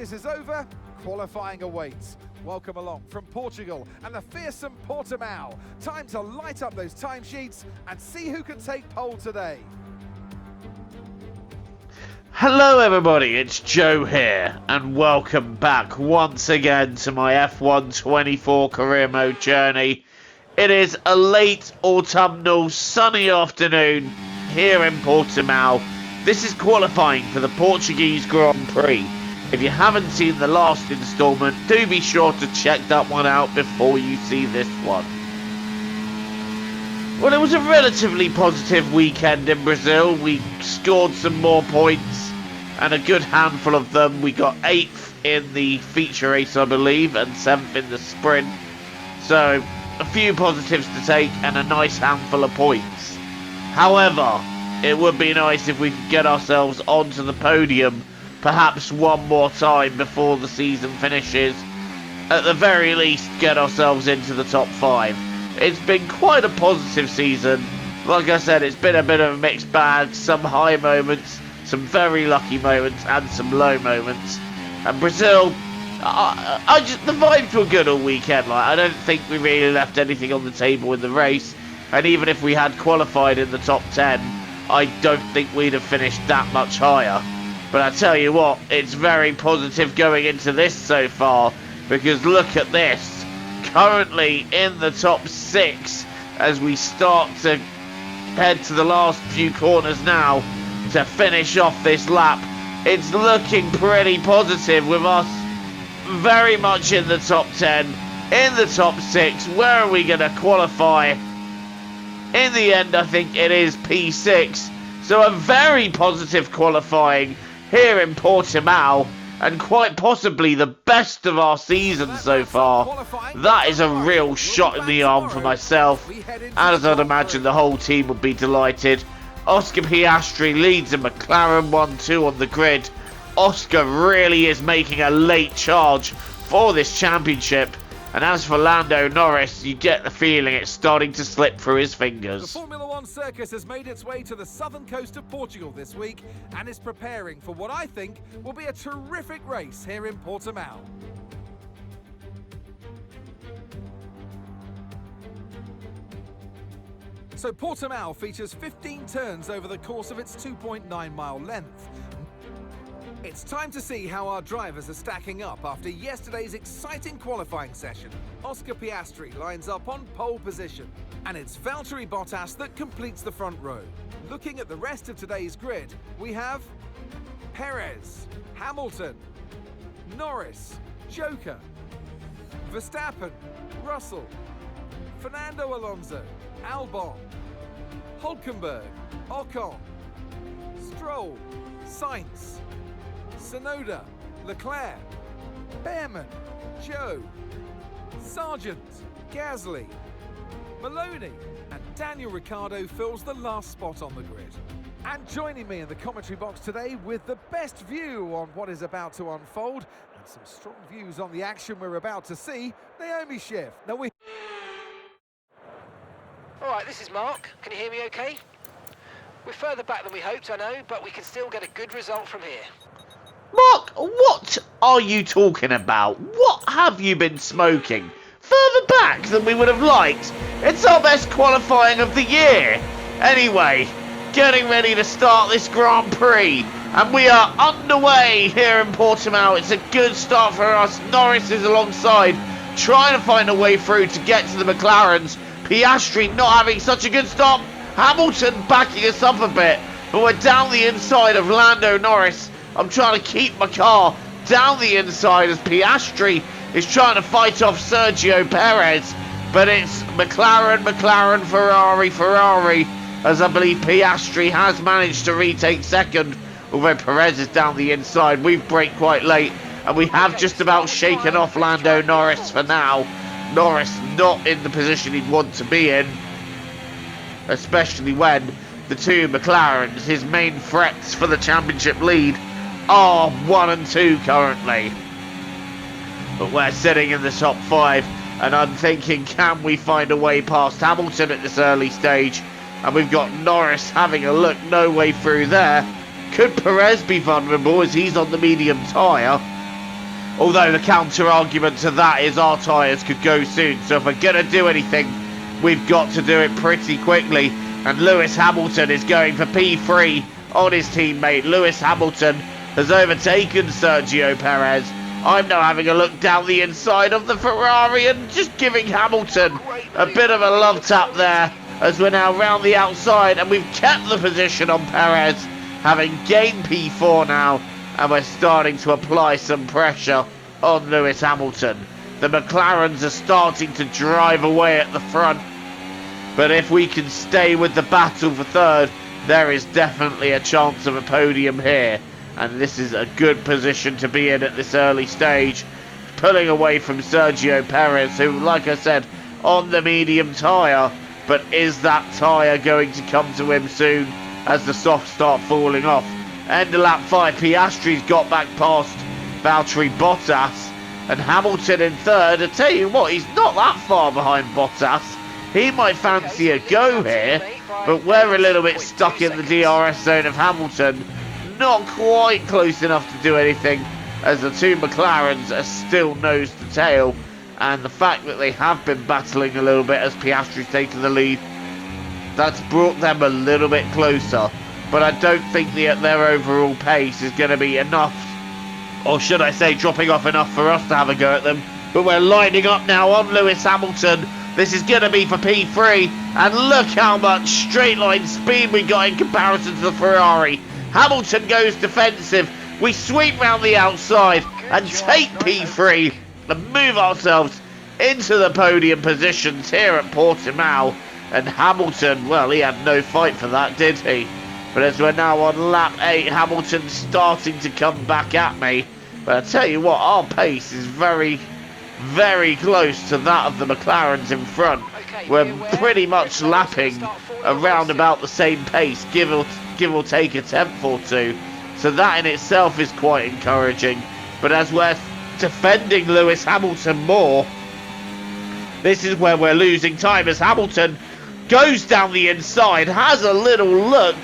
practice is over, qualifying awaits. Welcome along from Portugal and the fearsome Portimao. Time to light up those timesheets and see who can take pole today. Hello everybody, it's Joe here, and welcome back once again to my F1 24 career mode journey. It is a late autumnal sunny afternoon here in Portimao. This is qualifying for the Portuguese Grand Prix. If you haven't seen the last instalment, do be sure to check that one out before you see this one. Well, it was a relatively positive weekend in Brazil. We scored some more points, and a good handful of them. We got 8th in the feature race, I believe, and 7th in the sprint. So, a few positives to take and a nice handful of points. However, it would be nice if we could get ourselves onto the podium perhaps one more time before the season finishes. At the very least, get ourselves into the top 5. It's been quite a positive season. Like I said, it's been a bit of a mixed bag. Some high moments, some very lucky moments, and some low moments. And Brazil, the vibes were good all weekend. I don't think we really left anything on the table in the race. And even if we had qualified in the top 10, I don't think we'd have finished that much higher. But I tell you what, it's very positive going into this so far, because look at this. Currently in the top 6 as we start to head to the last few corners now to finish off this lap. It's looking pretty positive with us very much in the top 10, in the top 6. Where are we going to qualify? In the end, I think it is P6. So a very positive qualifying here in Portimao, and quite possibly the best of our season so far. That is a real shot in the arm for myself, and as I'd imagine the whole team would be delighted. Oscar Piastri leads a McLaren 1-2 on the grid. Oscar really is making a late charge for this championship. And as for Lando Norris, you get the feeling it's starting to slip through his fingers. The Formula One circus has made its way to the southern coast of Portugal this week and is preparing for what I think will be a terrific race here in Portimao. So Portimao features 15 turns over the course of its 2.9-mile length. It's time to see how our drivers are stacking up after yesterday's exciting qualifying session. Oscar Piastri lines up on pole position, and it's Valtteri Bottas that completes the front row. Looking at the rest of today's grid, we have Perez, Hamilton, Norris, Joker, Verstappen, Russell, Fernando Alonso, Albon, Hülkenberg, Ocon, Stroll, Sainz, Tsunoda, Leclerc, Behrman, Joe, Sargent, Gasly, Maloney, and Daniel Ricciardo fills the last spot on the grid. And joining me in the commentary box today with the best view on what is about to unfold and some strong views on the action we're about to see, Naomi Schiff. Now Alright, this is Mark. Can you hear me okay? We're further back than we hoped, I know, but we can still get a good result from here. Mark, what are you talking about? What have you been smoking? Further back than we would have liked. It's our best qualifying of the year. Anyway, getting ready to start this Grand Prix, and we are underway here in Portimao. It's a good start for us. Norris is alongside, trying to find a way through to get to the McLarens. Piastri not having such a good stop. Hamilton backing us up a bit, but we're down the inside of Lando Norris. I'm trying to keep my car down the inside as Piastri is trying to fight off Sergio Perez. But it's McLaren, Ferrari, as I believe Piastri has managed to retake second. Although Perez is down the inside, we've braked quite late, and we have just about shaken off Lando Norris for now. Norris not in the position he'd want to be in, especially when the two McLarens, his main threats for the championship lead, are 1 and 2 currently. But we're sitting in the top 5, and I'm thinking, can we find a way past Hamilton at this early stage? And we've got Norris having a look, no way through there. Could Perez be vulnerable as he's on the medium tyre? Although the counter-argument to that is our tyres could go soon. So if we're going to do anything, we've got to do it pretty quickly. And Lewis Hamilton is going for P3 on his teammate. Lewis Hamilton has overtaken Sergio Perez. I'm now having a look down the inside of the Ferrari and just giving Hamilton a bit of a love tap there as we're now round the outside, and we've kept the position on Perez, having gained P4 now, and we're starting to apply some pressure on Lewis Hamilton. The McLarens are starting to drive away at the front, but if we can stay with the battle for third, there is definitely a chance of a podium here. And this is a good position to be in at this early stage, pulling away from Sergio Perez, who, like I said, on the medium tyre. But is that tyre going to come to him soon as the softs start falling off? End of lap 5, Piastri's got back past Valtteri Bottas, and Hamilton in third. I tell you what, he's not that far behind Bottas. He might fancy a go here, but we're a little bit stuck in the DRS zone of Hamilton. Not quite close enough to do anything, as the two McLarens are still nose to tail, and the fact that they have been battling a little bit as Piastri's taken the lead, that's brought them a little bit closer. But I don't think their overall pace is going to be enough, or should I say dropping off enough for us to have a go at them. But we're lining up now on Lewis Hamilton. This is going to be for P3, and look how much straight line speed we got in comparison to the Ferrari. Hamilton goes defensive. We sweep round the outside and take P3 and move ourselves into the podium positions here at Portimao. And Hamilton, well, he had no fight for that, did he? But as we're now on lap 8, Hamilton's starting to come back at me. But I tell you what, our pace is very, very close to that of the McLarens in front. We're pretty much lapping around about the same pace, give or take a tenth or two. So that in itself is quite encouraging. But as we're defending Lewis Hamilton more, this is where we're losing time, as Hamilton goes down the inside, has a little look,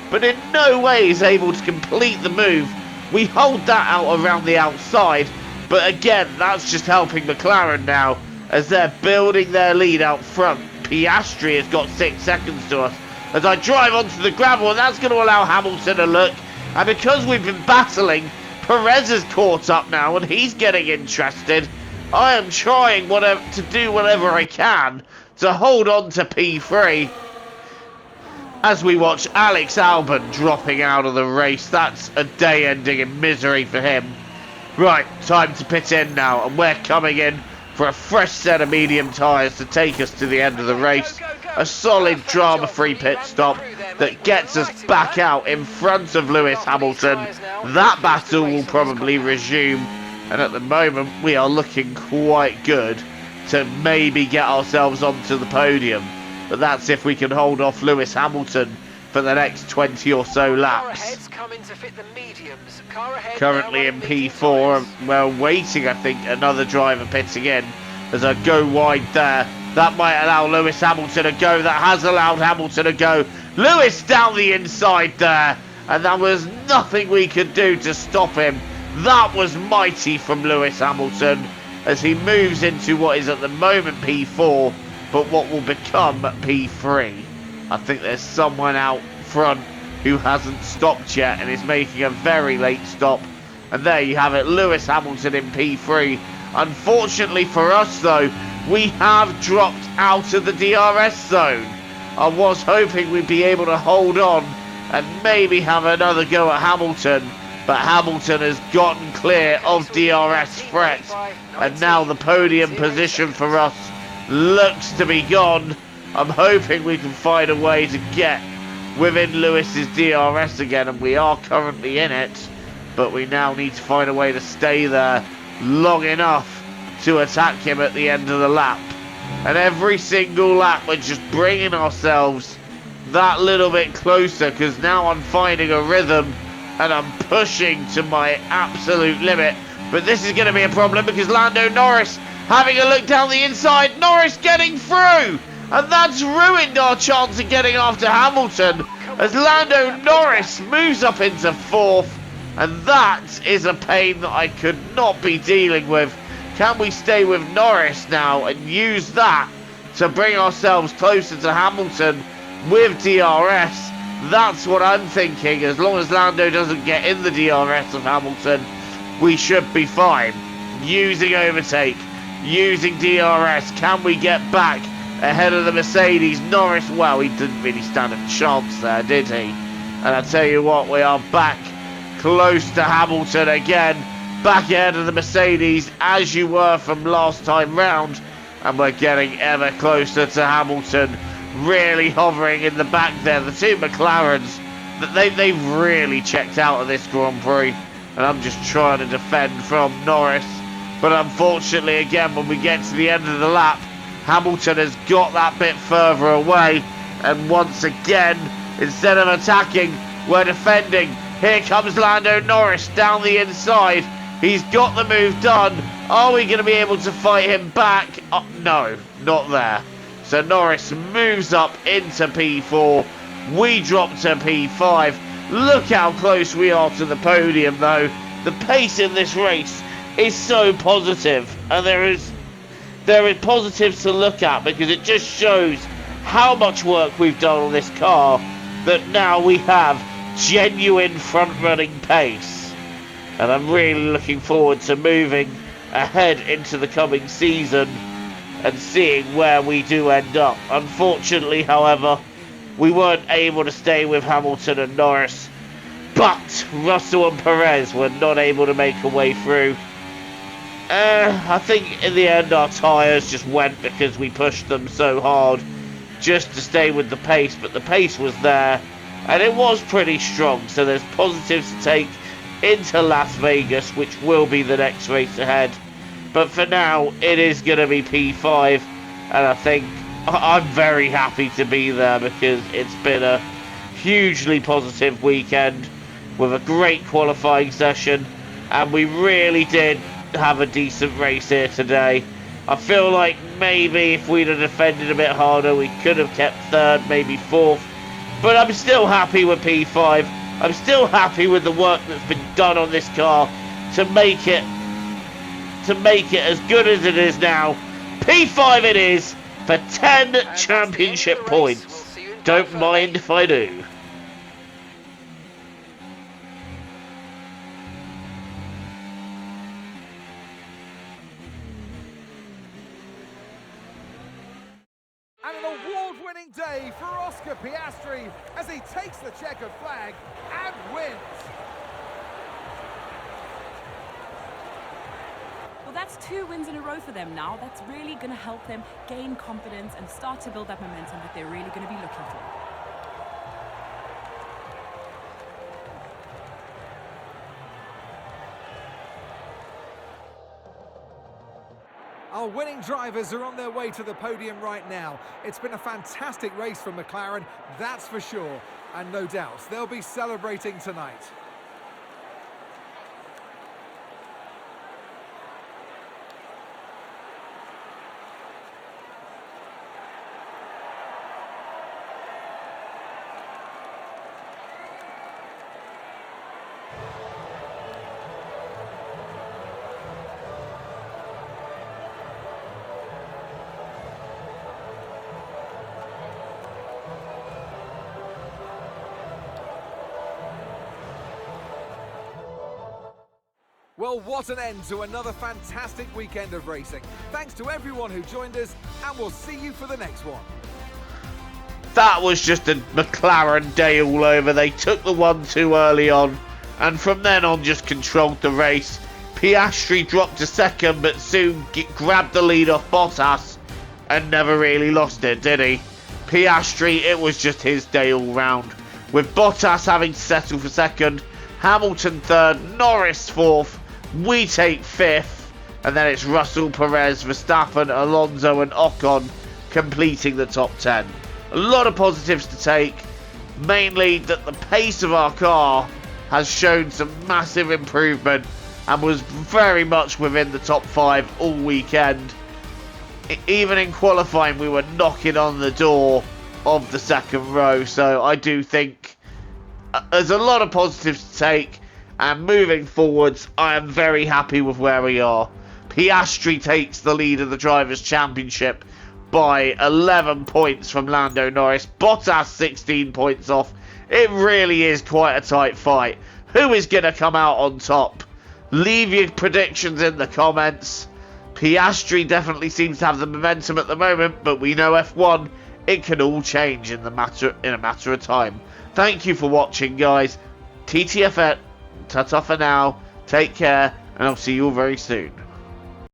but in no way is able to complete the move. We hold that out around the outside, but again, that's just helping McLaren now, as they're building their lead out front. Piastri has got 6 seconds to us as I drive onto the gravel, and that's going to allow Hamilton a look. And because we've been battling, Perez has caught up now, and he's getting interested. I am trying to do whatever I can to hold on to P3 as we watch Alex Albon dropping out of the race. That's a day ending in misery for him. Right, time to pit in now, and we're coming in for a fresh set of medium tyres to take us to the end of the race. A solid drama-free pit stop that gets us back out in front of Lewis Hamilton. That battle will probably resume, and at the moment we are looking quite good to maybe get ourselves onto the podium. But that's if we can hold off Lewis Hamilton for the next 20 or so laps. Currently in P4, we're waiting, I think, another driver pitting in as I go wide there. That might allow Lewis Hamilton a go. That has allowed Hamilton a go. Lewis down the inside there, and there was nothing we could do to stop him. That was mighty from Lewis Hamilton as he moves into what is at the moment P4, but what will become P3. I think there's someone out front who hasn't stopped yet and is making a very late stop. And there you have it, Lewis Hamilton in P3. Unfortunately for us though, we have dropped out of the DRS zone. I was hoping we'd be able to hold on and maybe have another go at Hamilton, but Hamilton has gotten clear of DRS threat, and now the podium position for us looks to be gone. I'm hoping we can find a way to get within Lewis's DRS again, and we are currently in it, but we now need to find a way to stay there long enough to attack him at the end of the lap. And every single lap we're just bringing ourselves that little bit closer, because now I'm finding a rhythm and I'm pushing to my absolute limit. But this is going to be a problem because Lando Norris having a look down the inside, Norris getting through, and that's ruined our chance of getting after Hamilton as Lando Norris moves up into 4th, And that is a pain that I could not be dealing with. Can we stay with Norris now and use that to bring ourselves closer to Hamilton with DRS? That's what I'm thinking. As long as Lando doesn't get in the DRS of Hamilton, we should be fine. Using overtake, using DRS, can we get back ahead of the Mercedes? Norris, well, he didn't really stand a chance there, did he? And I tell you what, we are back close to Hamilton again, back ahead of the Mercedes as you were from last time round, and we're getting ever closer to Hamilton, really hovering in the back there. The two McLarens, they've really checked out of this Grand Prix, and I'm just trying to defend from Norris, but unfortunately again when we get to the end of the lap, Hamilton has got that bit further away, and once again, instead of attacking, we're defending. Here comes Lando Norris down the inside. He's got the move done. Are we going to be able to fight him back? Oh, no, not there. So Norris moves up into P4. We drop to P5. Look how close we are to the podium, though. The pace in this race is so positive, and there is positives to look at because it just shows how much work we've done on this car, that now we have genuine front-running pace. And I'm really looking forward to moving ahead into the coming season and seeing where we do end up. Unfortunately, however, we weren't able to stay with Hamilton and Norris, but Russell and Perez were not able to make a way through. I think in the end our tyres just went because we pushed them so hard just to stay with the pace, but the pace was there and it was pretty strong, so there's positives to take into Las Vegas, which will be the next race ahead. But for now, it is going to be P5, and I think I'm very happy to be there because it's been a hugely positive weekend with a great qualifying session, and we really did have a decent race here today. I feel like maybe if we'd have defended a bit harder, we could have kept third, maybe fourth. But I'm still happy with P5. I'm still happy with the work that's been done on this car to make it as good as it is now. P5 it is for 10 championship points. Don't mind if I do. And an award-winning day for Oscar Piastri as he takes the checkered flag and wins. Well, that's 2 wins in a row for them now. That's really going to help them gain confidence and start to build that momentum that they're really going to be looking for. Our winning drivers are on their way to the podium right now. It's been a fantastic race from McLaren, that's for sure. And no doubt, they'll be celebrating tonight. Well, what an end to another fantastic weekend of racing. Thanks to everyone who joined us, and we'll see you for the next one. That was just a McLaren day all over. They took the 1-2 early on, and from then on just controlled the race. Piastri dropped to second, but soon grabbed the lead off Bottas, and never really lost it, did he? Piastri, it was just his day all round. With Bottas having to settle for second, Hamilton third, Norris fourth, we take fifth, and then it's Russell, Perez, Verstappen, Alonso and Ocon completing the top 10. A lot of positives to take, mainly that the pace of our car has shown some massive improvement and was very much within the top 5 all weekend. Even in qualifying we were knocking on the door of the second row, so I do think there's a lot of positives to take, And moving forwards, I am very happy with where we are. Piastri takes the lead of the Drivers' Championship by 11 points from Lando Norris. Bottas 16 points off. It really is quite a tight fight. Who is going to come out on top? Leave your predictions in the comments. Piastri definitely seems to have the momentum at the moment, but we know F1, it can all change in a matter of time. Thank you for watching, guys. TTFN, ta-ta for now. Take care, and I'll see you all very soon.